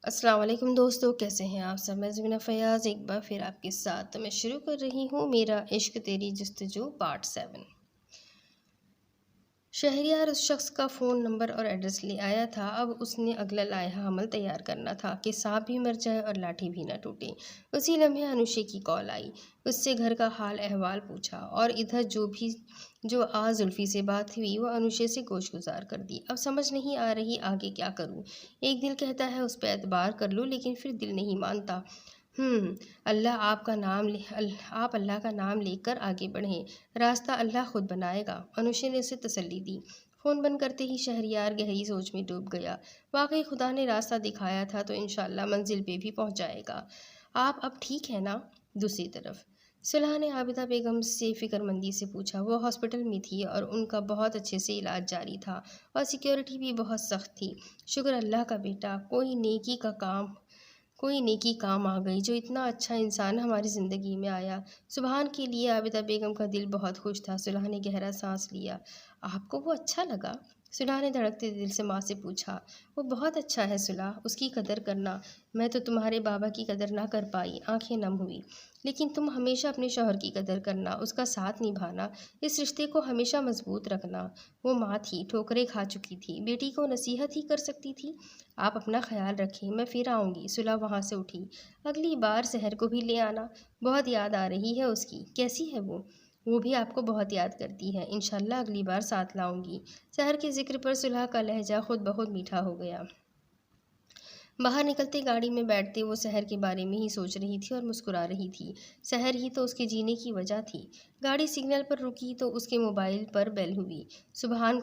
अस्सलाम वालेकुम दोस्तों, कैसे हैं आप सब। मैं ज़मीना फ़याज़ एक बार फिर आपके साथ तो मैं शुरू कर रही हूँ मेरा इश्क तेरी जस्तजू पार्ट 7। शहरियार उस शख्स का फ़ोन नंबर और एड्रेस ले आया था। अब उसने अगला लाया अमल तैयार करना था कि सांप भी मर जाए और लाठी भी न टूटे। उसी लम्हे अनुशे की कॉल आई। उससे घर का हाल अहवाल पूछा और इधर जो आज जुल्फ़ी से बात हुई वह अनुशे से गोशगुजार कर दी। अब समझ नहीं आ रही आगे क्या करूँ। एक दिल कहता है उस पर एतबार कर लूँ, लेकिन फिर दिल नहीं मानता। अल्लाह आपका नाम ले आप अल्लाह का नाम लेकर आगे बढ़ें, रास्ता अल्लाह खुद बनाएगा। अनुशे ने उसे तसल्ली दी। फ़ोन बंद करते ही शहरियार गहरी सोच में डूब गया। वाकई खुदा ने रास्ता दिखाया था तो इंशाअल्लाह मंजिल पे भी पहुंच जाएगा। आप अब ठीक है ना? दूसरी तरफ सुलह ने आबिदा बेगम से फ़िक्रमंदी से पूछा। वो हॉस्पिटल में थी और उनका बहुत अच्छे से इलाज जारी था और सिक्योरिटी भी बहुत सख्त थी। शुक्र अल्लाह का बेटा, कोई नेकी काम आ गई, जो इतना अच्छा इंसान हमारी ज़िंदगी में आया। सुबहान के लिए आबिदा बेगम का दिल बहुत खुश था। सुलह ने गहरा सांस लिया। आपको वो अच्छा लगा? सुलह ने धड़कते दिल से माँ से पूछा। वो बहुत अच्छा है सुलह, उसकी कदर करना। मैं तो तुम्हारे बाबा की कदर ना कर पाई। आंखें नम हुई। लेकिन तुम हमेशा अपने शौहर की कदर करना, उसका साथ निभाना, इस रिश्ते को हमेशा मजबूत रखना। वो माँ थी, ठोकरें खा चुकी थी, बेटी को नसीहत ही कर सकती थी। आप अपना ख्याल रखें, मैं फिर आऊँगी। सुलह वहाँ से उठी। अगली बार शहर को भी ले आना, बहुत याद आ रही है उसकी। कैसी है वो भी आपको बहुत याद करती है। इंशाल्लाह अगली बार साथ लाऊंगी। शहर के जिक्र पर सुलह का लहजा खुद बहुत मीठा हो गया। बाहर निकलते गाड़ी में बैठते वो शहर के बारे में ही सोच रही थी और मुस्कुरा रही थी। शहर ही तो उसके जीने की वजह थी। गाड़ी सिग्नल पर रुकी तो उसके मोबाइल पर बेल हुई। सुबहान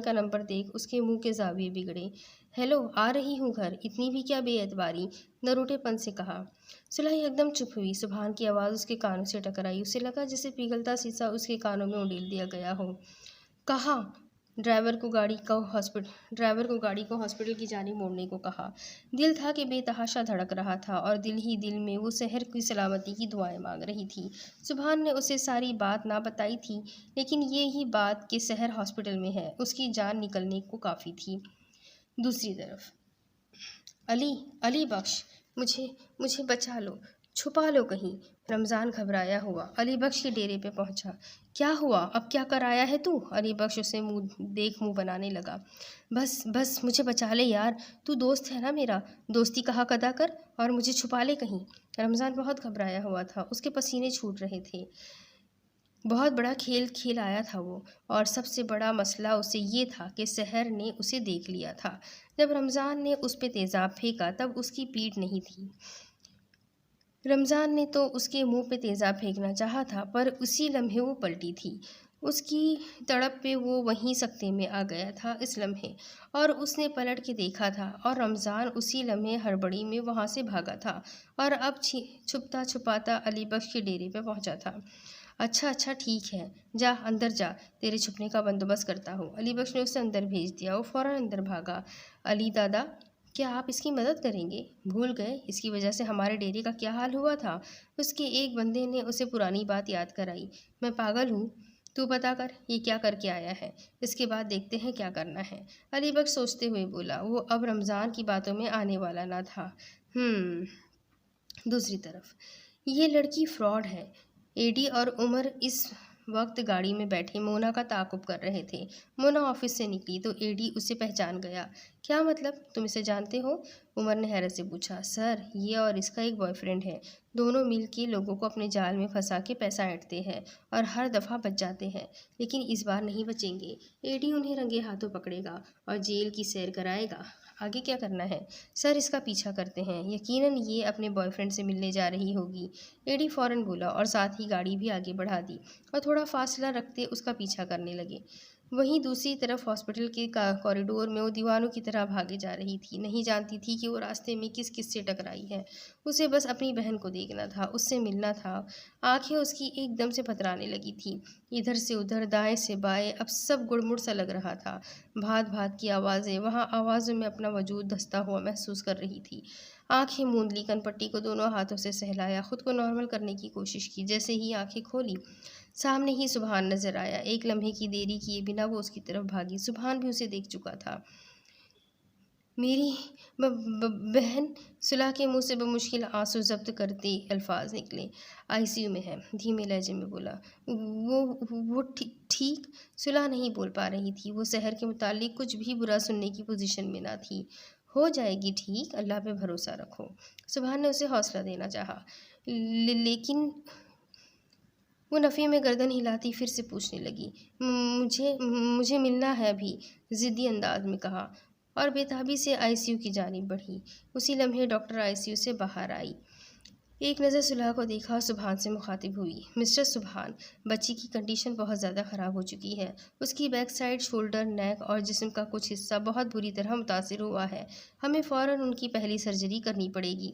का नंबर देख उसके मुंह के जाविये बिगड़े। हेलो, आ रही हूँ घर। इतनी भी क्या बेएतबारी, नरूठेपन से कहा। सुलह एकदम चुप हुई। सुबहान की आवाज़ उसके कानों से टकराई। उसे लगा जैसे पिघलता शीशा उसके कानों में उंडेल दिया गया हो। कहाँ? ड्राइवर को गाड़ी को हॉस्पिटल की जानिब मोड़ने को कहा। दिल था कि बेतहाशा धड़क रहा था और दिल ही दिल में वो शहर की सलामती की दुआएं मांग रही थी। सुबहान ने उसे सारी बात ना बताई थी, लेकिन ये ही बात कि शहर हॉस्पिटल में है उसकी जान निकलने को काफ़ी थी। दूसरी तरफ अली, अली बख्श, मुझे मुझे बचा लो, छुपा लो कहीं। रमज़ान घबराया हुआ अली बख्श के डेरे पे पहुंचा। क्या हुआ? अब क्या कर आया है तू? अली बख्श उसे मुंह बनाने लगा। बस बस मुझे बचा ले यार, तू दोस्त है ना मेरा, दोस्ती का हक अदा कर और मुझे छुपा ले कहीं। रमज़ान बहुत घबराया हुआ था, उसके पसीने छूट रहे थे। बहुत बड़ा खेल खेल आया था वो, और सबसे बड़ा मसला उसे ये था कि शहर ने उसे देख लिया था। जब रमज़ान ने उस पे तेज़ाब फेंका तब उसकी पीठ नहीं थी। रमज़ान ने तो उसके मुंह पे तेज़ाब फेंकना चाहा था, पर उसी लम्हे वो पलटी थी। उसकी तड़प पे वो वहीं सकते में आ गया था इस लम्हे, और उसने पलट के देखा था और रमज़ान उसी लम्हे हड़बड़ी में वहाँ से भागा था और अब छुपता छुपाता अली बख्श के डेरे पे पहुँचा था। अच्छा अच्छा ठीक है, जा अंदर जा, तेरे छुपने का बंदोबस्त करता हूँ। अली बख्श ने उसे अंदर भेज दिया। वो फ़ौरन अंदर भागा। अली दादा, क्या आप इसकी मदद करेंगे? भूल गए इसकी वजह से हमारे डेरे का क्या हाल हुआ था? उसके एक बंदे ने उसे पुरानी बात याद कराई। मैं पागल हूँ, तू पता कर ये क्या करके आया है, इसके बाद देखते हैं क्या करना है। अली बख्श सोचते हुए बोला। वो अब रमज़ान की बातों में आने वाला ना था। दूसरी तरफ ये लड़की फ्रॉड है। एडी और उमर इस वक्त गाड़ी में बैठे मोना का ताक़ुब कर रहे थे। मोना ऑफिस से निकली तो एडी उसे पहचान गया। क्या मतलब, तुम इसे जानते हो? उमर ने हैरत से पूछा। सर, ये और इसका एक बॉयफ्रेंड है। दोनों मिल के लोगों को अपने जाल में फंसा के पैसा ऐंठते हैं और हर दफ़ा बच जाते हैं, लेकिन इस बार नहीं बचेंगे। एडी उन्हें रंगे हाथों पकड़ेगा और जेल की सैर कराएगा। आगे क्या करना है? सर, इसका पीछा करते हैं, यकीनन ये अपने बॉयफ्रेंड से मिलने जा रही होगी। एडी फ़ौरन बोला और साथ ही गाड़ी भी आगे बढ़ा दी और थोड़ा फासला रखते उसका पीछा करने लगे। वहीं दूसरी तरफ हॉस्पिटल के कॉरिडोर में वो दीवानों की तरह भागे जा रही थी। नहीं जानती थी कि वो रास्ते में किस किस से टकराई है। उसे बस अपनी बहन को देखना था, उससे मिलना था। आंखें उसकी एकदम से पथराने लगी थी। इधर से उधर, दाएं से बाएं, अब सब गुड़मुड़ सा लग रहा था। भात भात की आवाज़ें वहाँ आवाज़ों में अपना वजूद धंसता हुआ महसूस कर रही थी। आंखें मूंद ली, कनपट्टी को दोनों हाथों से सहलाया, खुद को नॉर्मल करने की कोशिश की। जैसे ही आंखें खोली, सामने ही सुबहान नजर आया। एक लम्हे की देरी किए बिना वो उसकी तरफ भागी। सुबहान भी उसे देख चुका था। मेरी बहन। सुलह के मुंह से बमुश्किल आंसू जब्त करते अल्फाज निकले। आईसीयू में है, धीमे लहजे में बोला। वो ठीक। सुलह नहीं बोल पा रही थी। वो शहर के मुतालिक कुछ भी बुरा सुनने की पोजीशन में ना थी। हो जाएगी ठीक, अल्लाह पे भरोसा रखो। सुभान ने उसे हौसला देना चाहा, लेकिन वो नफ़ी में गर्दन हिलाती फिर से पूछने लगी। मुझे मुझे मिलना है अभी, ज़िद्दी अंदाज में कहा, और बेताबी से आईसीयू की जानिब बढ़ी। उसी लम्हे डॉक्टर आईसीयू से बाहर आई। एक नज़र सुलह को देखा और सुभान से मुखातिब हुई। मिस्टर सुभान, बच्ची की कंडीशन बहुत ज़्यादा ख़राब हो चुकी है। उसकी बैक साइड, शोल्डर, नेक और जिस्म का कुछ हिस्सा बहुत बुरी तरह मुतासिर हुआ है। हमें फ़ौरन उनकी पहली सर्जरी करनी पड़ेगी।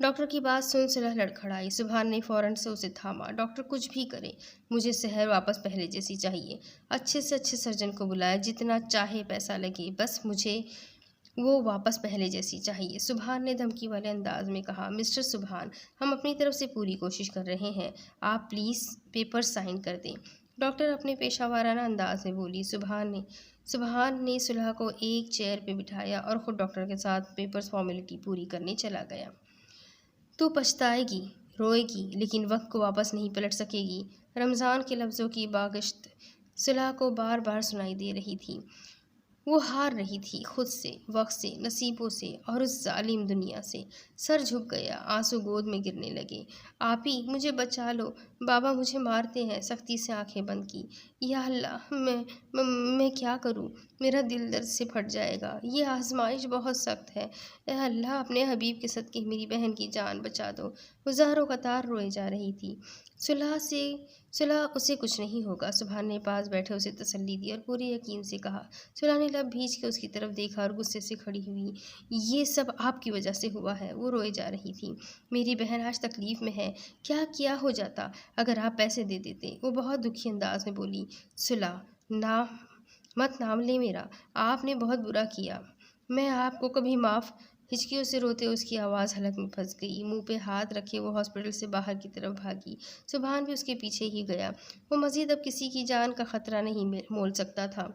डॉक्टर की बात सुन सुलह लड़खड़ाई। सुभान ने फ़ौरन से उसे थामा। डॉक्टर कुछ भी करे, मुझे शहर वापस पहले जैसी चाहिए। अच्छे से अच्छे सर्जन को बुलाए, जितना चाहे पैसा लगे, बस मुझे वो वापस पहले जैसी चाहिए। सुभान ने धमकी वाले अंदाज में कहा। मिस्टर सुभान, हम अपनी तरफ से पूरी कोशिश कर रहे हैं, आप प्लीज़ पेपर साइन कर दें। डॉक्टर अपने पेशावराना अंदाज में बोली। सुभान ने सुलह को एक चेयर पे बिठाया और ख़ुद डॉक्टर के साथ पेपर्स फॉर्मेलिटी पूरी करने चला गया। तू पछताएगी, रोएगी, लेकिन वक्त को वापस नहीं पलट सकेगी। रमज़ान के लफ्ज़ों की बागश्त सुलह को बार बार सुनाई दे रही थी। वो हार रही थी, खुद से, वक्त से, नसीबों से और उस जालिम दुनिया से। सर झुक गया, आंसू गोद में गिरने लगे। आपी, मुझे बचा लो, बाबा मुझे मारते हैं। सख्ती से आंखें बंद की। या अल्लाह, मैं क्या करूं? मेरा दिल दर्द से फट जाएगा। ये आजमाइश बहुत सख्त है। ए अल्लाह, अपने हबीब के सदके मेरी बहन की जान बचा दो। वो ज़ारो कतार रोए जा रही थी। सुलह उसे कुछ नहीं होगा। सुभान ने पास बैठे उसे तसल्ली दी और पूरे यकीन से कहा। सुलह ने लब भींच के उसकी तरफ देखा और गुस्से से खड़ी हुई। ये सब आपकी वजह से हुआ है। वो रोए जा रही थी। मेरी बहन आज तकलीफ़ में है। क्या हो जाता अगर आप पैसे दे देते? वो बहुत दुखी अंदाज में बोली। सुलह, मत नाम ले मेरा। आपने बहुत बुरा किया। मैं आपको कभी माफ़। हिचकियों से रोते उसकी आवाज़ हलक में फंस गई। मुंह पे हाथ रखे वो हॉस्पिटल से बाहर की तरफ भागी। सुभान भी उसके पीछे ही गया। वो मज़ीद अब किसी की जान का ख़तरा नहीं मोल सकता था।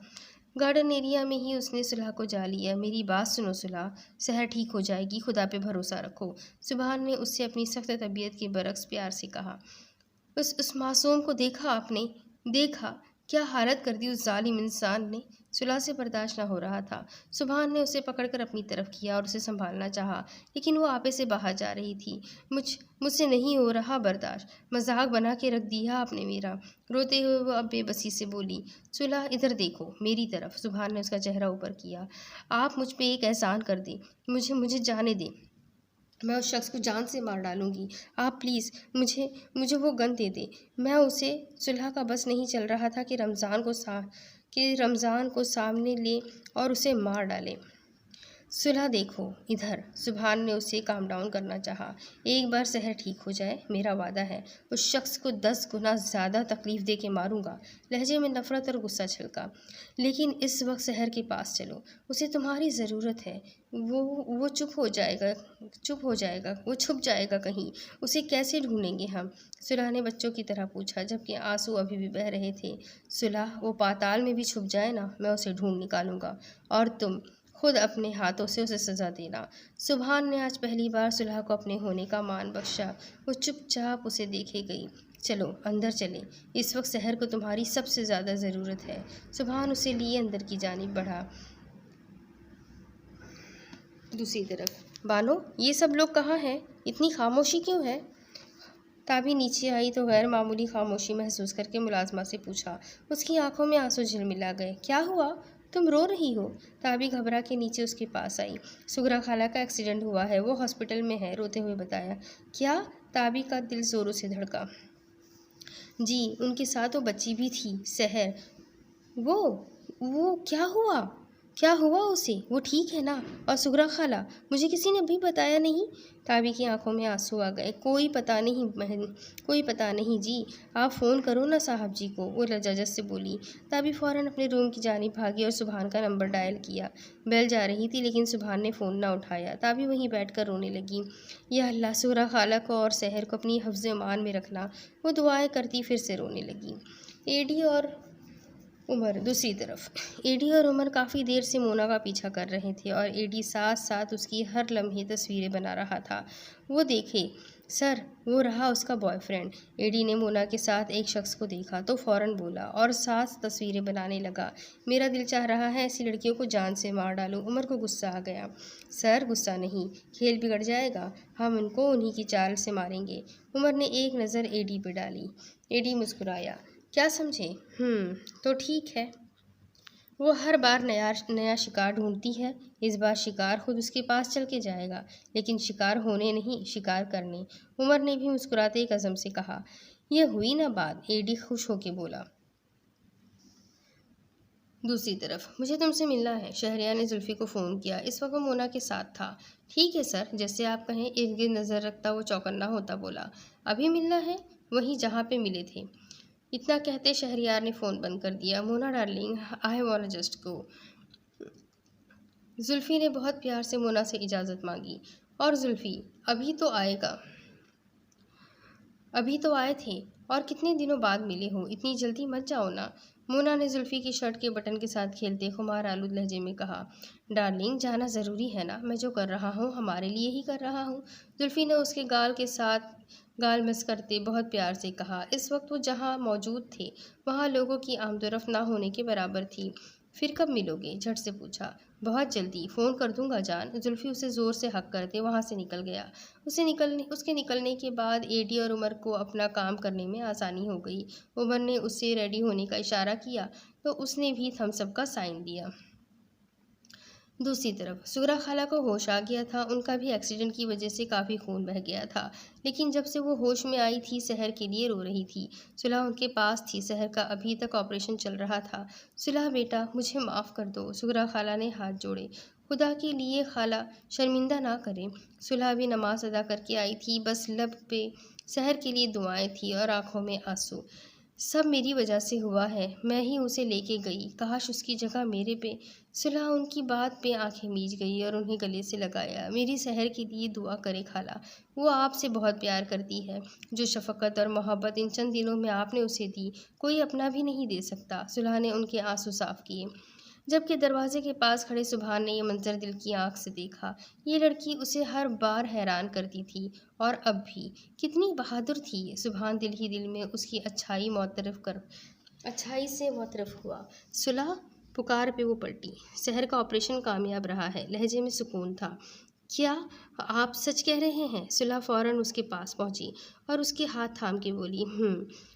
गार्डन एरिया में ही उसने सुलह को जा लिया। मेरी बात सुनो सुलह, शहर ठीक हो जाएगी, खुदा पे भरोसा रखो। सुभान ने उससे अपनी सख्त तबीयत के बरक्स प्यार से कहा। उस मासूम को देखा आपने? देखा क्या हालत कर दी उस जालिम इंसान ने। सुलह से बर्दाश्त न हो रहा था। सुभान ने उसे पकड़कर अपनी तरफ किया और उसे संभालना चाहा, लेकिन वो आपे से बाहर जा रही थी। मुझसे नहीं हो रहा बर्दाश्त। मजाक बना के रख दिया आपने मेरा। रोते हुए वो अब बेबसी से बोली। सुलह, इधर देखो, मेरी तरफ। सुभान ने उसका चेहरा ऊपर किया। आप मुझ पे एक एहसान कर दे, मुझे जाने दें। मैं उस शख्स को जान से मार डालूंगी। आप प्लीज़ मुझे वो गन दे दे। मैं उसे सुलह का बस नहीं चल रहा था कि रमज़ान को सामने ले और उसे मार डाले। सुलह देखो इधर। सुभान ने उसे काम डाउन करना चाहा। एक बार शहर ठीक हो जाए, मेरा वादा है उस शख्स को 10 गुना ज़्यादा तकलीफ़ दे के मारूंगा। लहजे में नफ़रत और गुस्सा छलका। लेकिन इस वक्त शहर के पास चलो, उसे तुम्हारी ज़रूरत है। वो चुप हो जाएगा, वो छुप जाएगा कहीं। उसे कैसे ढूंढेंगे हम? सुलह ने बच्चों की तरह पूछा, जबकि आंसू अभी भी बह रहे थे। सुलह, वो पाताल में भी छुप जाए ना, मैं उसे ढूंढ निकालूंगा, और तुम खुद अपने हाथों से उसे सज़ा देना। सुभान ने आज पहली बार सुलह को अपने होने का मान बख्शा। वो चुपचाप उसे देखे गई। चलो अंदर चलें, इस वक्त शहर को तुम्हारी सबसे ज़्यादा ज़रूरत है। सुभान उसे लिए अंदर की जानिब बढ़ा। दूसरी तरफ, बानो, ये सब लोग कहाँ हैं? इतनी खामोशी क्यों है? ताबी नीचे आई तो गैर मामूली खामोशी महसूस करके मुलाजमा से पूछा। उसकी आंखों में आंसू झिलमिला गए। क्या हुआ? तुम रो रही हो? ताबी घबरा के नीचे उसके पास आई। सुगरा खाला का एक्सीडेंट हुआ है, वो हॉस्पिटल में है, रोते हुए बताया। क्या? ताबी का दिल जोरों से धड़का। जी, उनके साथ वो बच्ची भी थी, सहर। वो क्या हुआ उसे? वो ठीक है ना? और सुगरा खाला? मुझे किसी ने अभी बताया नहीं। ताबी की आंखों में आंसू आ गए। कोई पता नहीं जी। आप फ़ोन करो ना साहब जी को, वो लजाजत से बोली। ताबी फ़ौरन अपने रूम की जानिब भागी और सुभान का नंबर डायल किया। बेल जा रही थी, लेकिन सुभान ने फ़ोन ना उठाया। ताबी वहीं बैठकर रोने लगी। या अल्लाह, सुगरा खाला को और सहर को अपनी हिफ्ज़-ए-मान में रखना। वो दुआएं करती फिर से रोने लगी। एडी और उमर दूसरी तरफ एडी और उमर काफ़ी देर से मोना का पीछा कर रहे थे और एडी साथ साथ उसकी हर लम्हे तस्वीरें बना रहा था। वो देखे सर, वो रहा उसका बॉयफ्रेंड। एडी ने मोना के साथ एक शख्स को देखा तो फौरन बोला और साथ तस्वीरें बनाने लगा। मेरा दिल चाह रहा है ऐसी लड़कियों को जान से मार डालूं। उमर को गुस्सा आ गया। सर, गुस्सा नहीं, खेल बिगड़ जाएगा, हम उनको उन्हीं की चाल से मारेंगे। उमर ने एक नज़र एडी पे डाली। एडी मुस्कुराया। क्या समझे? तो ठीक है। वो हर बार नया नया शिकार ढूंढती है। इस बार शिकार खुद उसके पास चल के जाएगा, लेकिन शिकार होने नहीं, शिकार करने। उमर ने भी मुस्कुराते एक अज़म से कहा। यह हुई ना बात, एडी खुश होके बोला। दूसरी तरफ मुझे तुमसे मिलना है। शहरियार ने जुल्फ़ी को फ़ोन किया। इस वक्त वो मोना के साथ था। ठीक है सर, जैसे आप कहें। इर्द गिर्द नज़र रखता वो चौकन्ना होता बोला। अभी मिलना है? वहीं जहाँ पे मिले थे। इतना कहते शहरियार ने फ़ोन बंद कर दिया। Mona darling, I want just go. Zulfi ने बहुत प्यार से मोना से इजाज़त मांगी। और जुल्फ़ी, अभी तो आए थे और कितने दिनों बाद मिले हो, इतनी जल्दी मत जाओ ना। मोना ने जुल्फ़ी की शर्ट के बटन के साथ खेलते खुमार आलूद लहजे में कहा। डार्लिंग, जाना ज़रूरी है ना, मैं जो कर रहा हूँ हमारे लिए ही कर रहा हूँ। जुल्फ़ी ने उसके गाल के साथ गाल मस करते बहुत प्यार से कहा। इस वक्त वो जहाँ मौजूद थे वहाँ लोगों की आमदोरफ्त ना होने के बराबर थी। फिर कब मिलोगे? झट से पूछा। बहुत जल्दी, फ़ोन कर दूंगा जान। जुल्फ़ी उसे ज़ोर से हक करते वहाँ से निकल गया। उसके निकलने के बाद एडी और उमर को अपना काम करने में आसानी हो गई। उमर ने उससे रेडी होने का इशारा किया तो उसने भी थम्स अप का साइन दिया। दूसरी तरफ सुगरा खाला को होश आ गया था। उनका भी एक्सीडेंट की वजह से काफ़ी खून बह गया था, लेकिन जब से वो होश में आई थी सहर के लिए रो रही थी। सुलह उनके पास थी। सहर का अभी तक ऑपरेशन चल रहा था। सुलह बेटा, मुझे माफ़ कर दो। सुगरा खाला ने हाथ जोड़े। खुदा के लिए खाला, शर्मिंदा ना करें। सुलह भी नमाज अदा करके आई थी, बस लब पे सहर के लिए दुआएं थी और आंखों में आंसू। सब मेरी वजह से हुआ है, मैं ही उसे लेके गई, काश उसकी जगह मेरे पे। सुलह उनकी बात पे आंखें मीच गई और उन्हें गले से लगाया। मेरी सहर के लिए दुआ करे खाला, वो आपसे बहुत प्यार करती है। जो शफकत और मोहब्बत इन चंद दिनों में आपने उसे दी, कोई अपना भी नहीं दे सकता। सुलह ने उनके आंसू साफ किए, जबकि दरवाजे के पास खड़े सुभान ने यह मंजर दिल की आंख से देखा। ये लड़की उसे हर बार हैरान करती थी और अब भी कितनी बहादुर थी। सुभान दिल ही दिल में उसकी अच्छाई से मोतरफ हुआ। सुलह, पुकार पे वो पलटी। सहर का ऑपरेशन कामयाब रहा है। लहजे में सुकून था। क्या आप सच कह रहे हैं? सुलह फौरन उसके पास पहुंची और उसके हाथ थाम के बोली।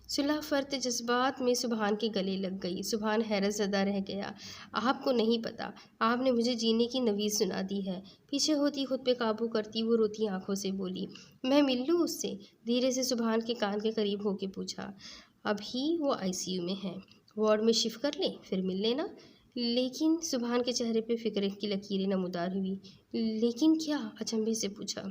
सुलह फर्त जज्बात में सुभान के गले लग गई। सुभान हैरत ज़दा रह गया। आपको नहीं पता, आपने मुझे जीने की नवीज़ सुना दी है। पीछे होती खुद पे काबू करती वो रोती आंखों से बोली। मैं मिल लूँ उससे? धीरे से सुभान के कान के करीब होके पूछा। अभी वो आईसीयू में है, वार्ड में शिफ्ट कर ले, फिर मिल लेना। लेकिन सुभान के चेहरे पे फिक्र की लकीरें नमूदार हुई। लेकिन क्या? अचंभे से पूछा।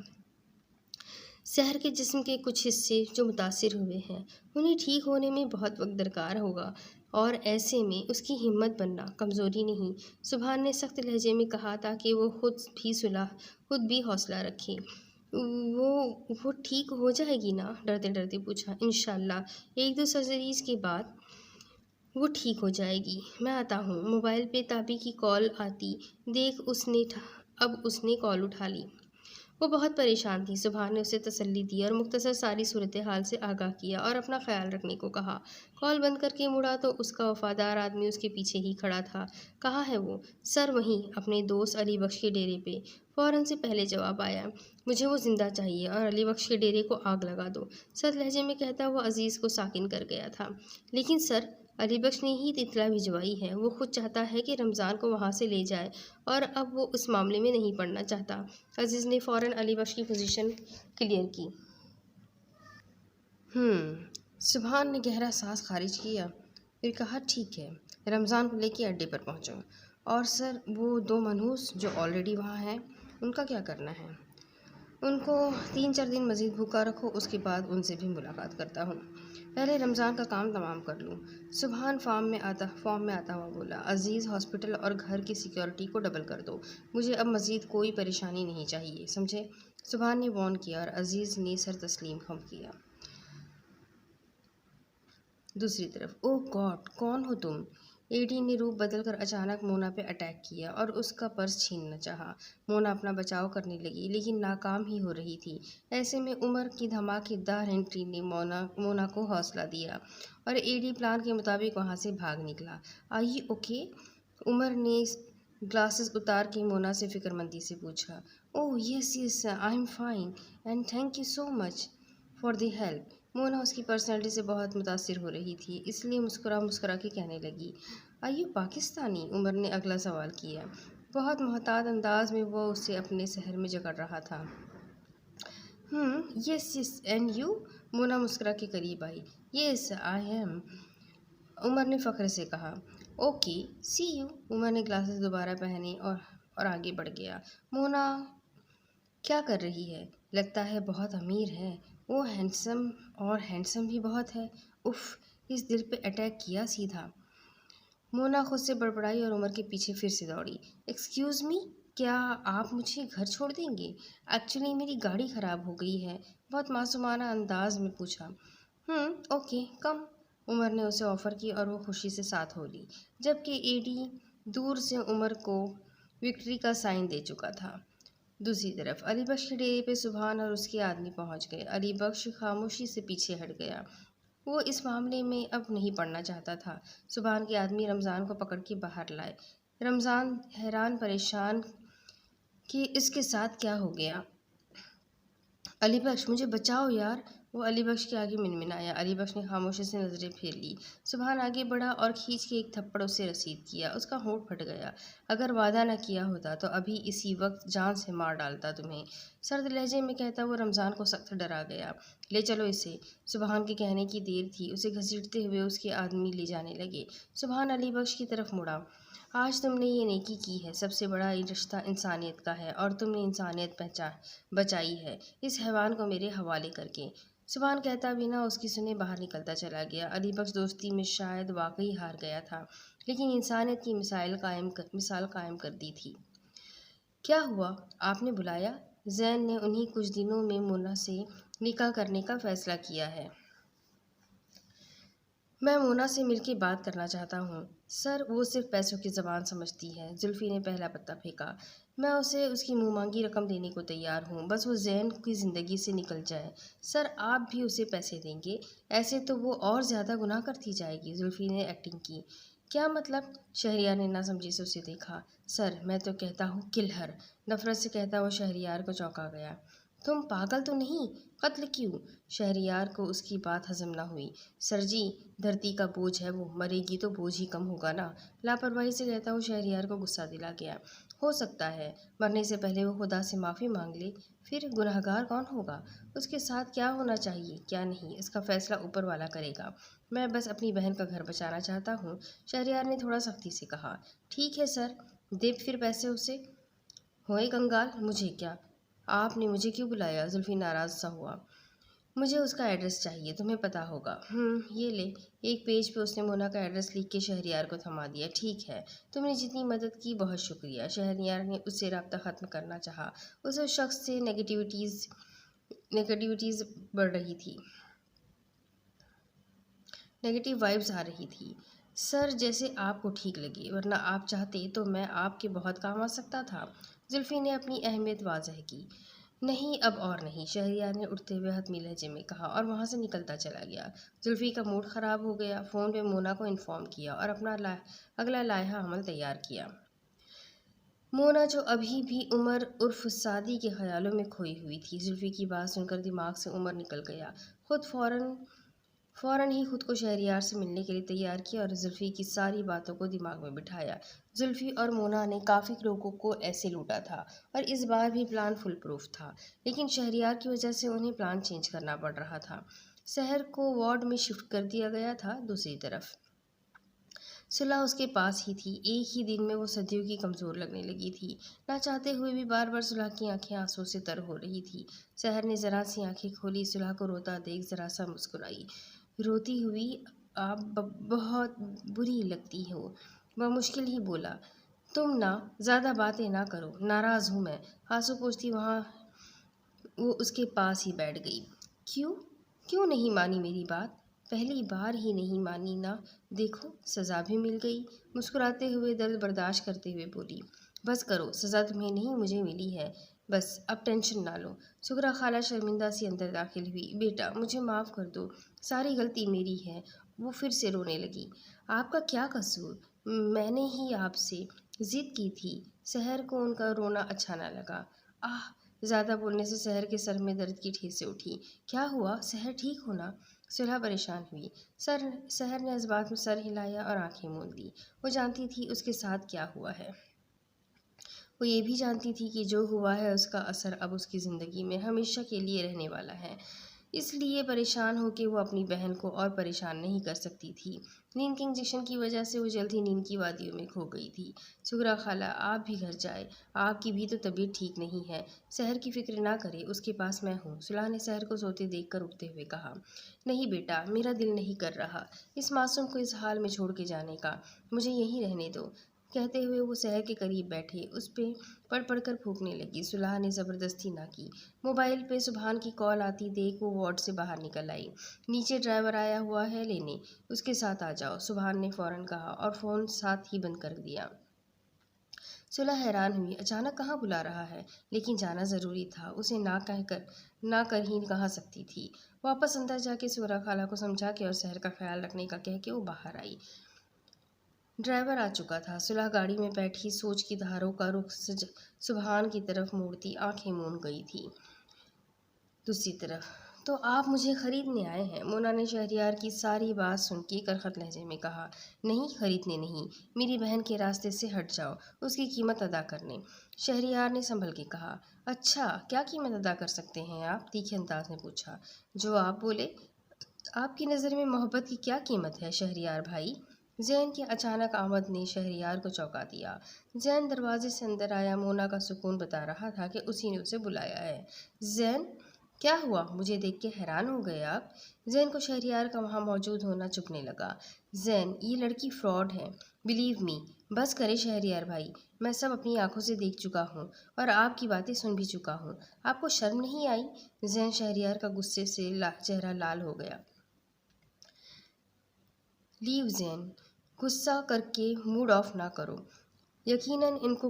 शहर के जिस्म के कुछ हिस्से जो मुतासिर हुए हैं, उन्हें ठीक होने में बहुत वक्त दरकार होगा, और ऐसे में उसकी हिम्मत बनना कमज़ोरी नहीं। सुभान ने सख्त लहजे में कहा ताकि वो खुद भी हौसला रखे। वो ठीक हो जाएगी ना? डरते डरते पूछा। इंशाल्लाह 1-2 सर्जरीज के बाद वो ठीक हो जाएगी। मैं आता हूँ। मोबाइल पे ताबी की कॉल आती देख अब उसने कॉल उठा ली। वो बहुत परेशान थी। सुभान ने उसे तसल्ली दी और मुख्तसर सारी सूरत हाल से आगाह किया और अपना ख्याल रखने को कहा। कॉल बंद करके मुड़ा तो उसका वफादार आदमी उसके पीछे ही खड़ा था। कहाँ है वो? सर, वहीं अपने दोस्त अली बख्श के डेरे पे। फ़ौरन से पहले जवाब आया। मुझे वो ज़िंदा चाहिए और अली बख्श के डेरे को आग लगा दो। सर लहजे में कहता वो अजीज़ को साकिन कर गया था। लेकिन सर, अली बख्श ने ही इत्तला भिजवाई है। वो खुद चाहता है कि रमज़ान को वहाँ से ले जाए और अब वो उस मामले में नहीं पड़ना चाहता। अजीज़ ने फ़ौरन अली बख्श की पोजीशन क्लियर की। सुभान ने गहरा सांस खारिज किया, फिर कहा ठीक है, रमज़ान को लेके अड्डे पर पहुँचो। और सर, वो 2 मनहूस जो ऑलरेडी वहाँ हैं, उनका क्या करना है? उनको 3-4 दिन मज़ीद भूखा रखो, उसके बाद उनसे भी मुलाकात करता हूँ। पहले रमज़ान का काम तमाम कर लूँ। सुभान फॉर्म में आता हुआ बोला। अजीज़, हॉस्पिटल और घर की सिक्योरिटी को डबल कर दो। मुझे अब मज़ीद कोई परेशानी नहीं चाहिए, समझे? सुभान ने वॉर्न किया और अजीज़ ने सर तस्लीम खम किया। दूसरी तरफ, ओह गॉड, कौन हो तुम? एडी ने रूप बदलकर अचानक मोना पे अटैक किया और उसका पर्स छीनना चाहा। मोना अपना बचाव करने लगी लेकिन नाकाम ही हो रही थी। ऐसे में उमर की धमाकेदार एंट्री ने मोना को हौसला दिया और एडी प्लान के मुताबिक वहाँ से भाग निकला। Are you okay? उमर ने ग्लासेस उतार के मोना से फिक्रमंदी से पूछा। Oh yes yes I am fine and thank you so much for the help. Mona उसकी पर्सनैलिटी से बहुत मुतासिर हो रही थी, इसलिए मुस्कुरा मुस्कुरा के कहने लगी। Are you Pakistani? उमर ने अगला सवाल किया। बहुत मोहतात अंदाज में वो उसे अपने शहर में जकड़ रहा था। Yes yes and you? Mona मुस्कुरा के करीब आई। यस आई एम, उमर ने फ़ख्र से कहा। Okay C you. उमर ने ग्लासेस दोबारा पहने और आगे बढ़ गया। मोना क्या कर रही है? लगता है बहुत अमीर है। वो हैंडसम भी बहुत है। उफ, इस दिल पे अटैक किया सीधा। मोना खुद से बड़बड़ाई और उमर के पीछे फिर से दौड़ी। एक्सक्यूज़ मी, क्या आप मुझे घर छोड़ देंगे? एक्चुअली मेरी गाड़ी ख़राब हो गई है, बहुत मासूमाना अंदाज में पूछा। ओके कम। उमर ने उसे ऑफ़र की और वो खुशी से साथ हो ली, जबकि एडी दूर से उमर को विक्ट्री का साइन दे चुका था। दूसरी तरफ अली बख्श के डेरे पे सुभान और उसके आदमी पहुंच गए। अली बख्श खामोशी से पीछे हट गया। वो इस मामले में अब नहीं पड़ना चाहता था। सुभान के आदमी रमज़ान को पकड़ के बाहर लाए। रमज़ान हैरान परेशान कि इसके साथ क्या हो गया। अली बख्श मुझे बचाओ यार, वो अली बख्श के आगे मिनमिनाया। अली बख्श ने खामोशी से नज़रें फेर ली। सुभान आगे बढ़ा और खींच के एक थप्पड़ उसे रसीद किया। उसका होंठ फट गया। अगर वादा न किया होता तो अभी इसी वक्त जान से मार डालता तुम्हें, सर्द लहजे में कहता वो रमज़ान को सख्त डरा गया। ले चलो इसे। सुभान के कहने की देर थी, उसे घसीटते हुए उसके आदमी ले जाने लगे। सुभान अली बख्श की तरफ मुड़ा। आज तुमने ये नेकी की है, सबसे बड़ा रिश्ता इंसानियत का है और तुमने इंसानियत बचाई है इस हैवान को मेरे हवाले करके। सुभान कहता बिना उसकी सुने बाहर निकलता चला गया। अली बख्श दोस्ती में शायद वाकई हार गया था, लेकिन इंसानियत की मिसाल कायम कर दी थी। क्या हुआ, आपने बुलाया? जैन ने उन्हीं कुछ दिनों में मोना से निकाह करने का फैसला किया है। मैं मोना से मिलके बात करना चाहता हूँ। सर वो सिर्फ पैसों की ज़बान समझती है। जुल्फ़ी ने पहला पत्ता फेंका। मैं उसे उसकी मुँह मांगी रकम देने को तैयार हूँ, बस वो जैन की ज़िंदगी से निकल जाए। सर आप भी उसे पैसे देंगे? ऐसे तो वो और ज़्यादा गुनाह करती जाएगी। जुल्फ़ी ने एक्टिंग की। क्या मतलब? शहरियार ने नासमझी से उसे देखा। सर मैं तो कहता हूँ किल हर, नफरत से कहता वो शहरियार को चौंका गया। तुम पागल तो नहीं? कत्ल क्यों? शहरियार को उसकी बात हजम न हुई। सर जी, धरती का बोझ है वो, मरेगी तो बोझ ही कम होगा ना। लापरवाही से कहता वो शहरियार को गुस्सा दिला गया। हो सकता है मरने से पहले वो खुदा से माफ़ी मांग ले, फिर गुनहगार कौन होगा? उसके साथ क्या होना चाहिए क्या नहीं, इसका फैसला ऊपर वाला करेगा। मैं बस अपनी बहन का घर बचाना चाहता हूँ। शहरियार ने थोड़ा सख्ती से कहा। ठीक है सर, दे फिर पैसे उसे। होए कंगाल, मुझे क्या? आपने मुझे क्यों बुलाया? जुल्फी नाराज़ सा हुआ। मुझे उसका एड्रेस चाहिए, तुम्हें पता होगा। ये ले। एक पेज पे उसने मोना का एड्रेस लिख के शहरियार को थमा दिया। ठीक है, तुमने जितनी मदद की बहुत शुक्रिया। शहरियार ने उससे रब्ता ख़त्म करना चाहा। उसे उस शख्स से नेगेटिविटीज़ बढ़ रही थी, नेगेटिव वाइब्स आ रही थी। सर जैसे आपको ठीक लगे, वरना आप चाहते तो मैं आपके बहुत काम आ सकता था। जुल्फ़ी ने अपनी अहमियत वाज़ह की। नहीं अब और नहीं, शहरियार ने उठते हुए हतमी लहजे में कहा और वहाँ से निकलता चला गया। जुल्फ़ी का मूड ख़राब हो गया। फ़ोन पे मोना को इन्फॉर्म किया और अपना अगला लायहा अमल तैयार किया। मोना जो अभी भी उमर उर्फ सादी के ख्यालों में खोई हुई थी, जुल्फ़ी की बात सुनकर दिमाग से उमर निकल गया। फ़ौरन ही खुद को शहरियार से मिलने के लिए तैयार किया और जुल्फ़ी की सारी बातों को दिमाग में बिठाया। जुल्फ़ी और मोना ने काफ़ी लोगों को ऐसे लूटा था और इस बार भी प्लान फुल प्रूफ था, लेकिन शहरियार की वजह से उन्हें प्लान चेंज करना पड़ रहा था। शहर को वार्ड में शिफ्ट कर दिया गया था। दूसरी तरफ सुलह उसके पास ही थी। एक ही दिन में वो सदियों की कमज़ोर लगने लगी थी। ना चाहते हुए भी बार बार सुलह की आंखें आंसू से तर हो रही थी। शहर ने ज़रा सी आंखें खोली। सुलह को रोता देख ज़रा सा मुस्कुराई। रोती हुई, आप बहुत बुरी लगती हो, वह मुश्किल ही बोला। तुम ना ज़्यादा बातें ना करो, नाराज़ हूँ मैं। आंसू पोंछती वहाँ वो उसके पास ही बैठ गई। क्यों? क्यों नहीं मानी मेरी बात? पहली बार ही नहीं मानी ना, देखो सज़ा भी मिल गई। मुस्कुराते हुए दर्द बर्दाश्त करते हुए बोली, बस करो, सज़ा तुम्हें नहीं मुझे मिली है, बस अब टेंशन ना लो। सुगरा खाला शर्मिंदा सी अंदर दाखिल हुई। बेटा मुझे माफ़ कर दो, सारी गलती मेरी है। वो फिर से रोने लगी। आपका क्या कसूर, मैंने ही आपसे ज़िद की थी। शहर को उनका रोना अच्छा ना लगा। आह, ज़्यादा बोलने से शहर के सर में दर्द की ठेसें उठी। क्या हुआ, शहर ठीक हो ना? सुलह परेशान हुई। शहर ने इस बात में सर हिलाया और आंखें मूंद ली। वो जानती थी उसके साथ क्या हुआ है। वो ये भी जानती थी कि जो हुआ है उसका असर अब उसकी ज़िंदगी में हमेशा के लिए रहने वाला है। इसलिए परेशान होकर वो अपनी बहन को और परेशान नहीं कर सकती थी। नींद के इंजेक्शन की वजह से वो जल्द ही नींद की वादियों में खो गई थी। सुगरा खाला, आप भी घर जाए, आपकी भी तो तबीयत ठीक नहीं है। शहर की फिक्र ना करे, उसके पास मैं हूँ। सुलह ने शहर को सोते देखकर उठते हुए कहा। नहीं बेटा, मेरा दिल नहीं कर रहा इस मासूम को इस हाल में छोड़ के जाने का, मुझे यहीं रहने दो। कहते हुए वो शहर के करीब बैठे उस पे पढ़ कर फूकने लगी। सुलह ने ज़बरदस्ती ना की। मोबाइल पे सुभान की कॉल आती देख वो वार्ड से बाहर निकल आई। नीचे ड्राइवर आया हुआ है लेने, उसके साथ आ जाओ, सुभान ने फ़ौरन कहा और फ़ोन साथ ही बंद कर दिया। सुलह हैरान हुई, अचानक कहाँ बुला रहा है, लेकिन जाना ज़रूरी था, उसे ना कर ही कहा सकती थी। वापस अंदर जाके सुगरा खाला को समझा के और शहर का ख्याल रखने का कह के वो बाहर आई। ड्राइवर आ चुका था। सुलह गाड़ी में बैठी सोच की धारों का रुख सुबहान की तरफ मोड़ती आंखें मूंद गई थी। दूसरी तरफ, तो आप मुझे खरीदने आए हैं? मोना ने शहरियार की सारी बात सुन के करखत लहजे में कहा। नहीं, खरीदने नहीं, मेरी बहन के रास्ते से हट जाओ, उसकी कीमत अदा करने। शहरियार ने संभल के कहा। अच्छा, क्या कीमत अदा कर सकते हैं आप? तीखे अंदाज में पूछा। जो आप बोले। आपकी नज़र में मोहब्बत की क्या कीमत है शहरियार भाई? जैन की अचानक आमद ने शहरियार को चौंका दिया। जैन दरवाजे से अंदर आया। मोना का सुकून बता रहा था कि उसी ने उसे बुलाया है। जैन, क्या हुआ, मुझे देख के हैरान हो गए आप? जैन को शहरियार का वहाँ मौजूद होना चुभने लगा। जैन, ये लड़की फ्रॉड है, बिलीव मी। बस करे शहरियार भाई, मैं सब अपनी आंखों से देख चुका हूँ और आपकी बातें सुन भी चुका हूँ। आपको शर्म नहीं आई? जैन शहरियार का गुस्से से चेहरा लाल हो गया। लीव जैन, गुस्सा करके मूड ऑफ ना करो। यकीनन इनको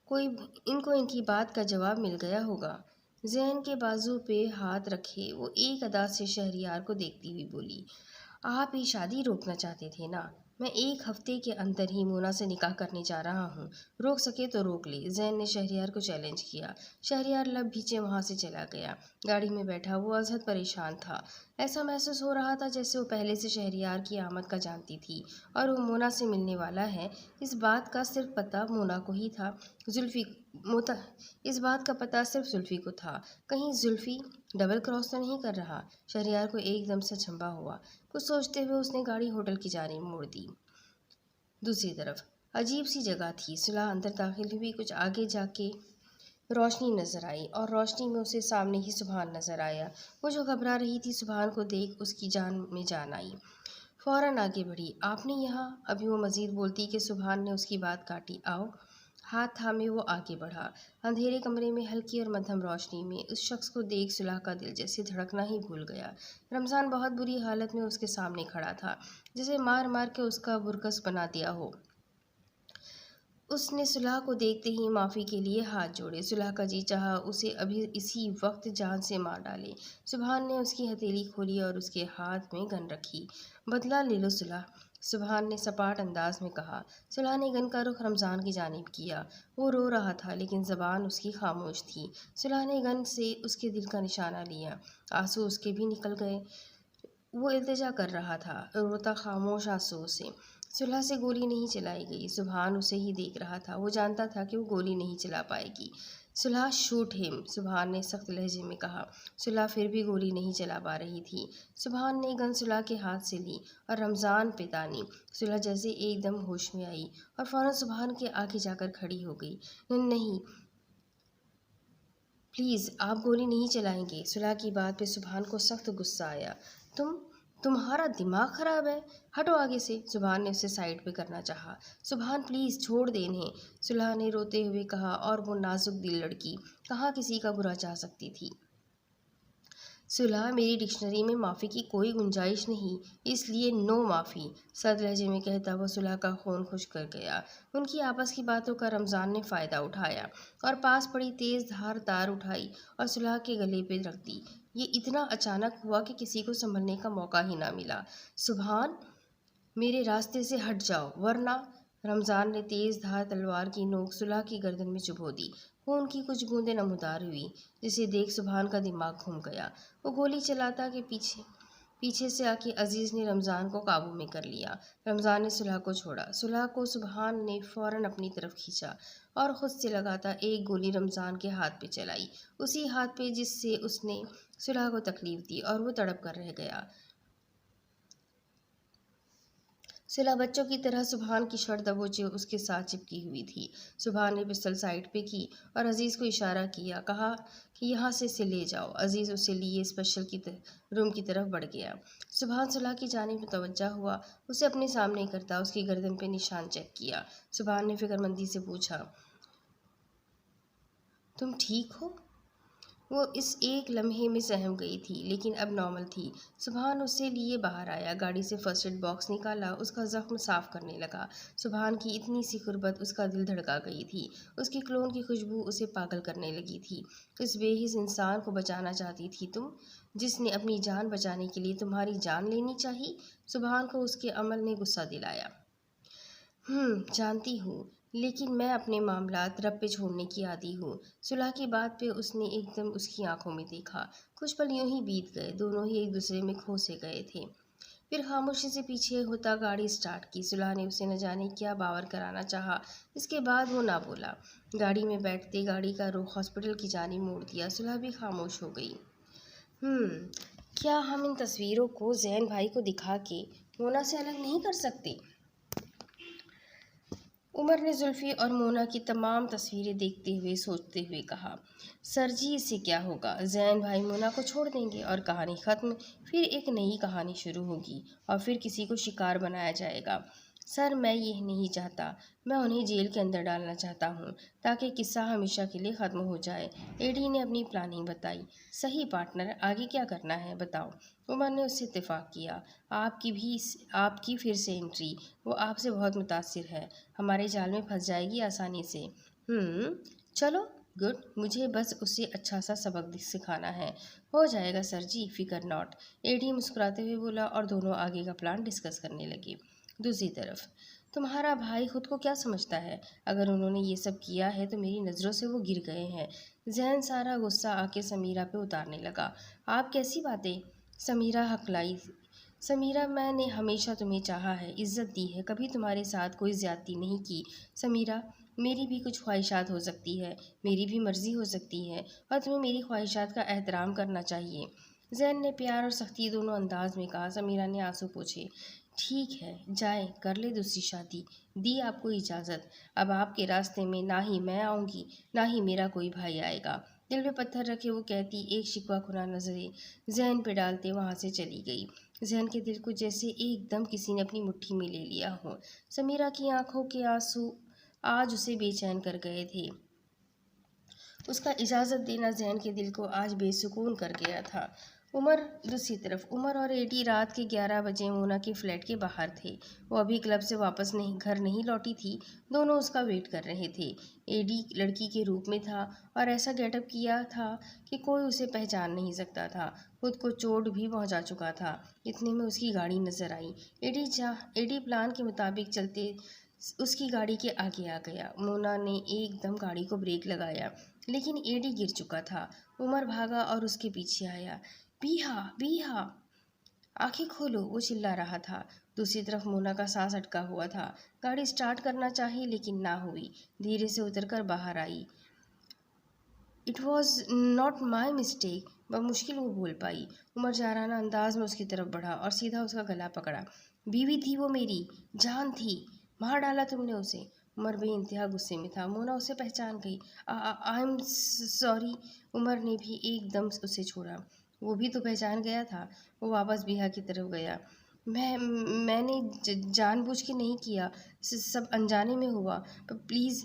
कोई इनको इनकी बात का जवाब मिल गया होगा। जैन के बाजू पे हाथ रखे वो एक अदा से शहरियार को देखती हुई बोली, आप ये शादी रोकना चाहते थे ना? मैं 1 हफ्ते के अंदर ही मोना से निकाह करने जा रहा हूँ, रोक सके तो रोक ले। जैन ने शहरियार को चैलेंज किया। शहरियार लब भीचे वहाँ से चला गया। गाड़ी में बैठा वो अजहद परेशान था। ऐसा महसूस हो रहा था जैसे वो पहले से शहरियार की आमद का जानती थी और वो मोना से मिलने वाला है। इस बात का सिर्फ पता मोना को ही था। जुल्फी मोता इस बात का पता सिर्फ जुल्फी को था। कहीं जुल्फी डबल क्रॉस तो नहीं कर रहा? शहरियार को एकदम से अचंभा हुआ। कुछ सोचते हुए उसने गाड़ी होटल की जानिब मोड़ दी। दूसरी तरफ अजीब सी जगह थी। सुलह अंदर दाखिल हुई। कुछ आगे जाके रोशनी नजर आई और रोशनी में उसे सामने ही सुभान नजर आया। वो जो घबरा रही थी, सुभान को देख उसकी जान में जान आई। फौरन आगे बढ़ी। आपने यहाँ? अभी वो मजीद बोलती कि सुभान ने उसकी बात काटी। आओ। हाथ थामे वो आगे बढ़ा। अंधेरे कमरे में हल्की और मध्यम रोशनी में उस शख्स को देख सुलह का दिल जैसे धड़कना ही भूल गया। रमज़ान बहुत बुरी हालत में उसके सामने खड़ा था, जिसे मार मार के उसका बुरकस बना दिया हो। उसने सुलह को देखते ही माफ़ी के लिए हाथ जोड़े। सुलह का जी चाहा उसे अभी इसी वक्त जान से मार डाले। सुभान ने उसकी हथेली खोली और उसके हाथ में गन रखी। बदला ले लो सुलह, सुभान ने सपाट अंदाज में कहा। सुलह ने गन का रुख रमज़ान की जानिब किया। वो रो रहा था लेकिन ज़बान उसकी खामोश थी। सुलह ने गन से उसके दिल का निशाना लिया। आंसू उसके भी निकल गए। वो इल्तिजा कर रहा था, रोता खामोश आंसुओं से। सुलह से गोली नहीं चलाई गई। सुभान उसे ही देख रहा था। वो जानता था कि वो गोली नहीं चला पाएगी। सुलह, शूट हिम, सुभान ने सख्त लहजे में कहा। सुलह फिर भी गोली नहीं चला पा रही थी। सुभान ने गन सुलह के हाथ से ली और रमज़ान पे तानी। सुलह जैसे एकदम होश में आई और फ़ौरन सुभान के आगे जाकर खड़ी हो गई। नहीं, प्लीज़, आप गोली नहीं चलाएंगे। सुलह की बात पे सुभान को सख्त गुस्सा आया। तुम्हारा दिमाग खराब है, हटो आगे से। सुभान ने उसे साइड पे करना चाहा। सुभान प्लीज़ छोड़ दे इन्हें, सुलह ने रोते हुए कहा। और वो नाजुक दिल लड़की कहाँ किसी का बुरा चाह सकती थी। सुलह मेरी डिक्शनरी में माफ़ी की कोई गुंजाइश नहीं, इसलिए नो माफ़ी। सख्त लहजे में कहता वह सुलह का खून खुश कर गया। उनकी आपस की बातों का रमज़ान ने फ़ायदा उठाया और पास पड़ी तेज़ धार तार उठाई और सुलह के गले पे रख दी। ये इतना अचानक हुआ कि किसी को संभलने का मौका ही ना मिला। सुभान, मेरे रास्ते से हट जाओ वरना। रमज़ान ने तेज़ धार तलवार की नोक सुलह की गर्दन में चुभो दी। खून की कुछ बूंदें नमूदार हुई, जिसे देख सुभान का दिमाग घूम गया। वो गोली चलाता कि पीछे पीछे से आके अजीज़ ने रमज़ान को काबू में कर लिया। रमज़ान ने सुलह को छोड़ा। सुलह को सुभान ने फ़ौरन अपनी तरफ खींचा और ख़ुद से लगाता एक गोली रमज़ान के हाथ पे चलाई, उसी हाथ पे जिससे उसने सुलह को तकलीफ़ दी, और वो तड़प कर रह गया। सुलह बच्चों की तरह सुभान की शर्ट दबोचे उसके साथ चिपकी हुई थी। सुभान ने पिस्टल साइड पे की और अजीज़ को इशारा किया, कहा कि यहाँ से इसे ले जाओ। अजीज़ उसे लिए स्पेशल रूम की तरफ बढ़ गया। सुभान सुलह की जानिब मुतवज्जा हुआ, उसे अपने सामने करता उसकी गर्दन पे निशान चेक किया। सुभान ने फिक्रमंदी से पूछा, तुम ठीक हो? वो इस एक लम्हे में सहम गई थी, लेकिन अब नॉर्मल थी। सुभान उसे लिए बाहर आया, गाड़ी से फर्स्ट एड बॉक्स निकाला, उसका जख्म साफ करने लगा। सुभान की इतनी सी कुर्बत उसका दिल धड़का गई थी। उसकी क्लोन की खुशबू उसे पागल करने लगी थी। इस बेहिस इंसान को बचाना चाहती थी तुम, जिसने अपनी जान बचाने के लिए तुम्हारी जान लेनी चाहिए। सुभान को उसके अमल ने गुस्सा दिलाया। जानती हूँ, लेकिन मैं अपने मामलात रब पे छोड़ने की आदी हूँ। सुलह की बात पे उसने एकदम उसकी आंखों में देखा। कुछ पल यूं ही बीत गए, दोनों ही एक दूसरे में खो से गए थे। फिर खामोशी से पीछे होता गाड़ी स्टार्ट की। सुलह ने उसे न जाने क्या बावर कराना चाहा, इसके बाद वो ना बोला। गाड़ी में बैठते गाड़ी का रुख हॉस्पिटल की जानिब मोड़ दिया। सुलह भी खामोश हो गई। क्या हम इन तस्वीरों को जैन भाई को दिखा के मोना से अलग नहीं कर सकते? उमर ने जुल्फ़ी और मोना की तमाम तस्वीरें देखते हुए सोचते हुए कहा, सर जी इससे क्या होगा? जैन भाई मोना को छोड़ देंगे और कहानी ख़त्म। फिर एक नई कहानी शुरू होगी और फिर किसी को शिकार बनाया जाएगा। सर मैं ये नहीं चाहता, मैं उन्हें जेल के अंदर डालना चाहता हूँ ताकि किस्सा हमेशा के लिए ख़त्म हो जाए। एडी ने अपनी प्लानिंग बताई। सही पार्टनर, आगे क्या करना है बताओ? उमर ने उससे इत्तेफाक किया। आपकी फिर से एंट्री, वो आपसे बहुत मुतासिर है, हमारे जाल में फंस जाएगी आसानी से। चलो गुड, मुझे बस उसे अच्छा सा सबक सिखाना है। हो जाएगा सर जी, फिकर नॉट। एडी मुस्कुराते हुए बोला और दोनों आगे का प्लान डिस्कस करने लगे। दूसरी तरफ, तुम्हारा भाई खुद को क्या समझता है? अगर उन्होंने ये सब किया है तो मेरी नज़रों से वो गिर गए हैं। जहन सारा गुस्सा आके समीरा पे उतारने लगा। आप कैसी बातें? समीरा हकलाई। समीरा, मैंने हमेशा तुम्हें चाहा है, इज़्ज़त दी है, कभी तुम्हारे साथ कोई ज़्यादती नहीं की। समीरा, मेरी भी कुछ ख्वाहिशात हो सकती है, मेरी भी मर्ज़ी हो सकती है, और तुम्हें मेरी ख्वाहिशात का एहतराम करना चाहिए। जैन ने प्यार और सख्ती दोनों अंदाज में कहा। समीरा ने आंसू पोंछे। ठीक है, जाए कर ले दूसरी शादी, दी आपको इजाज़त। अब आपके रास्ते में ना ही मैं आऊँगी, ना ही मेरा कोई भाई आएगा। दिल पे पत्थर रखे वो कहती एक शिकवा खुना नजरें जहन पे डालते वहाँ से चली गई। जहन के दिल को जैसे एकदम किसी ने अपनी मुट्ठी में ले लिया हो। समीरा की आंखों के आंसू आज उसे बेचैन कर गए थे। उसका इजाज़त देना जहन के दिल को आज बेसुकून कर गया था। दूसरी तरफ उमर और एडी रात के 11 बजे मोना के फ्लैट के बाहर थे। वो अभी क्लब से वापस घर नहीं लौटी थी। दोनों उसका वेट कर रहे थे। एडी लड़की के रूप में था और ऐसा गेटअप किया था कि कोई उसे पहचान नहीं सकता था। खुद को चोट भी पहुंचा चुका था। इतने में उसकी गाड़ी नजर आई। एडी प्लान के मुताबिक चलते उसकी गाड़ी के आगे आ गया। मोना ने एकदम गाड़ी को ब्रेक लगाया, लेकिन एडी गिर चुका था। उमर भागा और उसके पीछे आया। बीहा बीहा, आंखें खोलो, वो चिल्ला रहा था। दूसरी तरफ मोना का सांस अटका हुआ था। गाड़ी स्टार्ट करना चाहिए लेकिन ना हुई। धीरे से उतरकर बाहर आई। It was not my mistake, बमुश्किल वो बोल पाई। उमर जाराना अंदाज में उसकी तरफ बढ़ा और सीधा उसका गला पकड़ा। बीवी थी वो, मेरी जान थी, मार डाला तुमने उसे। उमर बेइंतहा गुस्से में था। मोना उसे पहचान गई। I am sorry. उमर ने भी एकदम उसे छोड़ा। वो भी तो पहचान गया था। वो वापस बिहा की तरफ गया। मैंने जानबूझ के नहीं किया, सब अनजाने में हुआ। प्लीज़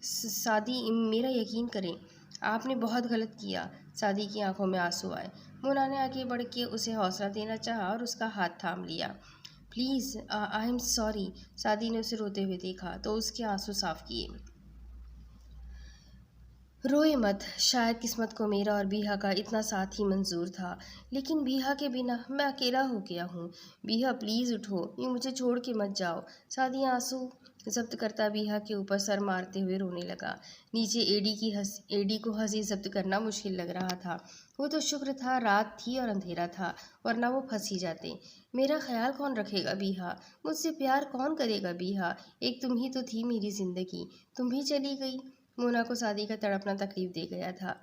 सादी, मेरा यकीन करें, आपने बहुत गलत किया। सादी की आंखों में आंसू आए। मोना ने आगे बढ़ के उसे हौसला देना चाहा और उसका हाथ थाम लिया। Please, I am sorry. सादी ने उसे रोते हुए देखा तो उसके आंसू साफ किए। रोए मत, शायद किस्मत को मेरा और बीहा का इतना साथ ही मंजूर था, लेकिन बीहा के बिना मैं अकेला हो गया हूँ। बीहा प्लीज़ उठो, यूँ मुझे छोड़ के मत जाओ। सादी आंसू जब्त करता बीहा के ऊपर सर मारते हुए रोने लगा। नीचे एडी को हंसी जब्त करना मुश्किल लग रहा था। वो तो शुक्र था रात थी और अंधेरा था, वरना वो फंस ही जाते। मेरा ख्याल कौन रखेगा बीहा? मुझसे प्यार कौन करेगा बीहा? एक तुम ही तो थी मेरी जिंदगी, तुम भी चली गई। मोना को शादी का तड़पना तकलीफ दे गया था।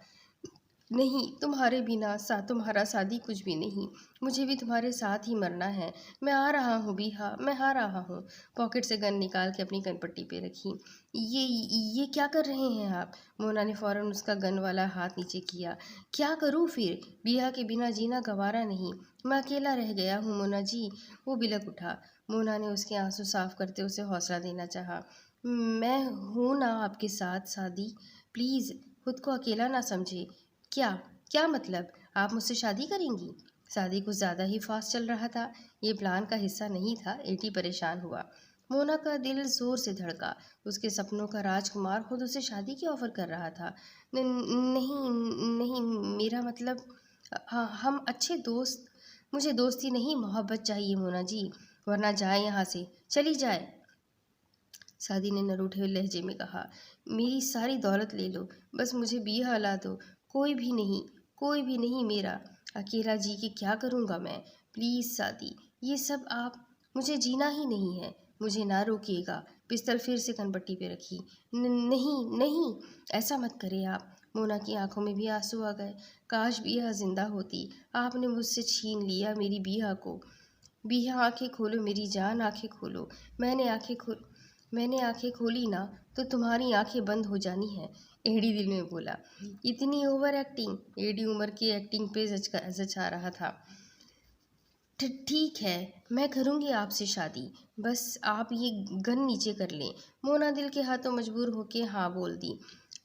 नहीं, तुम्हारा शादी कुछ भी नहीं। मुझे भी तुम्हारे साथ ही मरना है। मैं आ रहा हूँ बीहा, मैं आ रहा हूँ। पॉकेट से गन निकाल के अपनी कनपट्टी पे रखी। ये क्या कर रहे हैं आप? मोना ने फौरन उसका गन वाला हाथ नीचे किया। क्या करूँ फिर? बीहा के बिना जीना गवारा नहीं। मैं अकेला रह गया हूँ मोना जी। वो बिलक उठा। मोना ने उसके आंसू साफ करते उसे हौसला देना चाहा। मैं हूँ ना आपके साथ शादी। प्लीज़ खुद को अकेला ना समझे। क्या क्या मतलब? आप मुझसे शादी करेंगी? शादी कुछ ज़्यादा ही फास्ट चल रहा था। ये प्लान का हिस्सा नहीं था। एटी परेशान हुआ। मोना का दिल जोर से धड़का। उसके सपनों का राजकुमार खुद उसे शादी की ऑफर कर रहा था। नहीं नहीं, मेरा मतलब, हाँ, हम अच्छे दोस्त। मुझे दोस्ती नहीं, मोहब्बत चाहिए मोना जी, वरना जाए यहाँ से, चली जाए। सादी ने नरूठे हुए लहजे में कहा। मेरी सारी दौलत ले लो, बस मुझे बीहा ला दो। कोई भी नहीं मेरा। अकेला जी के क्या करूँगा मैं? प्लीज़ सादी, ये सब आप, मुझे जीना ही नहीं है। मुझे ना रोकिएगा। पिस्तल फिर से कनपट्टी पे रखी। नहीं नहीं, ऐसा मत करें आप। मोना की आंखों में भी आंसू आ गए। काश बीहा जिंदा होती। आपने मुझसे छीन लिया मेरी बीहा को। बीहा, आंखें खोलो मेरी जान, आंखें खोलो। मैंने आंखें खोली ना तो तुम्हारी आंखें बंद हो जानी है। एडी दिल में बोला। इतनी ओवर एक्टिंग? एडी उम्र की एक्टिंग पे जचा रहा था। ठीक है, मैं करूँगी आपसे शादी, बस आप ये गन नीचे कर लें। मोना दिल के हाथों मजबूर होके हाँ बोल दी।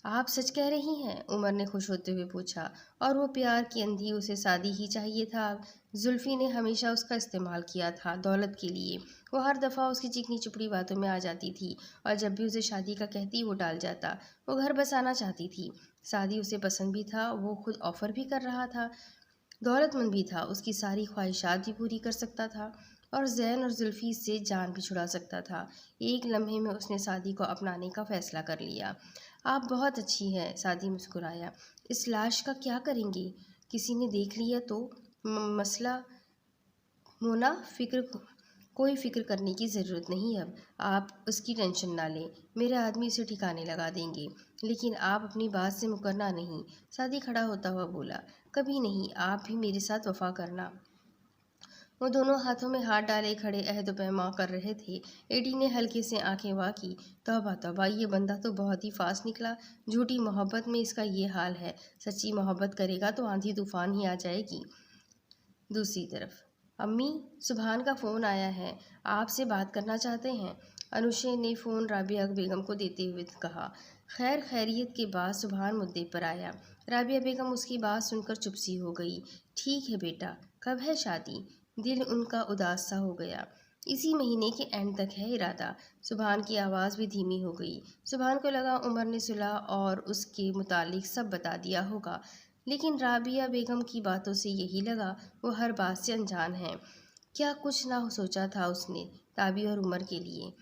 आप सच कह रही हैं? उमर ने खुश होते हुए पूछा। और वो प्यार की अंधी, उसे शादी ही चाहिए था। जुल्फी ने हमेशा उसका इस्तेमाल किया था दौलत के लिए। वो हर दफ़ा उसकी चिकनी चुपड़ी बातों में आ जाती थी और जब भी उसे शादी का कहती वो टाल जाता। वो घर बसाना चाहती थी। शादी उसे पसंद भी था, वो खुद ऑफ़र भी कर रहा था। दौलतमंद भी था, उसकी सारी ख्वाहिशात भी पूरी कर सकता था और जैन और जुल्फी से जान भी छुड़ा सकता था। एक लम्हे में उसने शादी को अपनाने का फ़ैसला कर लिया। आप बहुत अच्छी हैं, शादी मुस्कुराया। इस लाश का क्या करेंगे? किसी ने देख लिया तो मसला। मोना, कोई फ़िक्र करने की ज़रूरत नहीं अब। आप उसकी टेंशन ना लें। मेरे आदमी उसे ठिकाने लगा देंगे। लेकिन आप अपनी बात से मुकरना नहीं। सादी खड़ा होता हुआ बोला। कभी नहीं, आप भी मेरे साथ वफा करना। वो दोनों हाथों में हाथ डाले खड़े अहद पैमा कर रहे थे। एडी ने हल्के से आंखें वाह की। तौबा तौबा, ये बंदा तो बहुत ही फास्ट निकला। झूठी मोहब्बत में इसका ये हाल है। सच्ची मोहब्बत करेगा तो आंधी तूफान ही आ जाएगी। दूसरी तरफ, अम्मी, सुभान का फ़ोन आया है, आपसे बात करना चाहते हैं। अनुशे ने फ़ोन राबिया बेगम को देते हुए कहा। खैर खैरियत के बाद सुभान मुद्दे पर आया। राबिया बेगम उसकी बात सुनकर चुप सी हो गई। ठीक है बेटा, कब है शादी? दिल उनका उदास सा हो गया। इसी महीने के एंड तक है इरादा। सुभान की आवाज़ भी धीमी हो गई। सुभान को लगा उमर ने सुलह और उसके मुतालिक सब बता दिया होगा, लेकिन राबिया बेगम की बातों से यही लगा वो हर बात से अनजान है। क्या कुछ ना सोचा था उसने ताबी और उमर के लिए,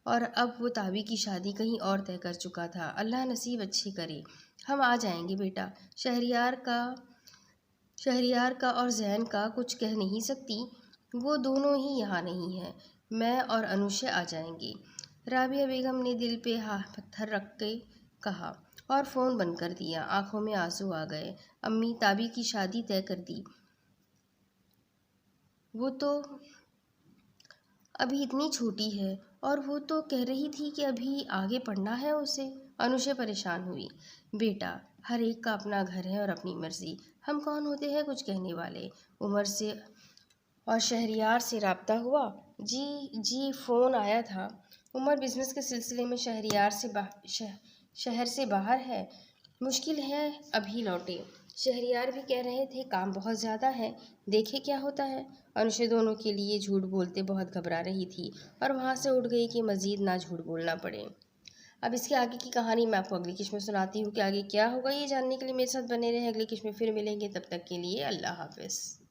और अब वो ताबी की शादी कहीं और तय कर चुका था। अल्लाह नसीब अच्छी करे। हम आ जाएंगे बेटा। शहरियार का और जैन का कुछ कह नहीं सकती, वो दोनों ही यहाँ नहीं है। मैं और अनुशे आ जाएंगे। राबिया बेगम ने दिल पे हाथ पत्थर रख के कहा और फ़ोन बंद कर दिया। आंखों में आंसू आ गए। अम्मी, ताबी की शादी तय कर दी। वो तो अभी इतनी छोटी है और वो तो कह रही थी कि अभी आगे पढ़ना है उसे। अनुशे परेशान हुई। बेटा, हर एक का अपना घर है और अपनी मर्जी। हम कौन होते हैं कुछ कहने वाले? उमर से और शहरियार से राब्ता हुआ? जी, फ़ोन आया था। उमर बिजनेस के सिलसिले में शहर से बाहर है। मुश्किल है अभी लौटे। शहरियार भी कह रहे थे काम बहुत ज़्यादा है, देखे क्या होता है। अनुषा दोनों के लिए झूठ बोलते बहुत घबरा रही थी और वहाँ से उठ गई कि मज़ीद ना झूठ बोलना पड़े। अब इसके आगे की कहानी मैं आपको अगली किस्त में सुनाती हूँ कि आगे क्या होगा, ये जानने के लिए मेरे साथ बने रहे। अगली किस्त में फिर मिलेंगे, तब तक के लिए अल्लाह हाफ़िज़।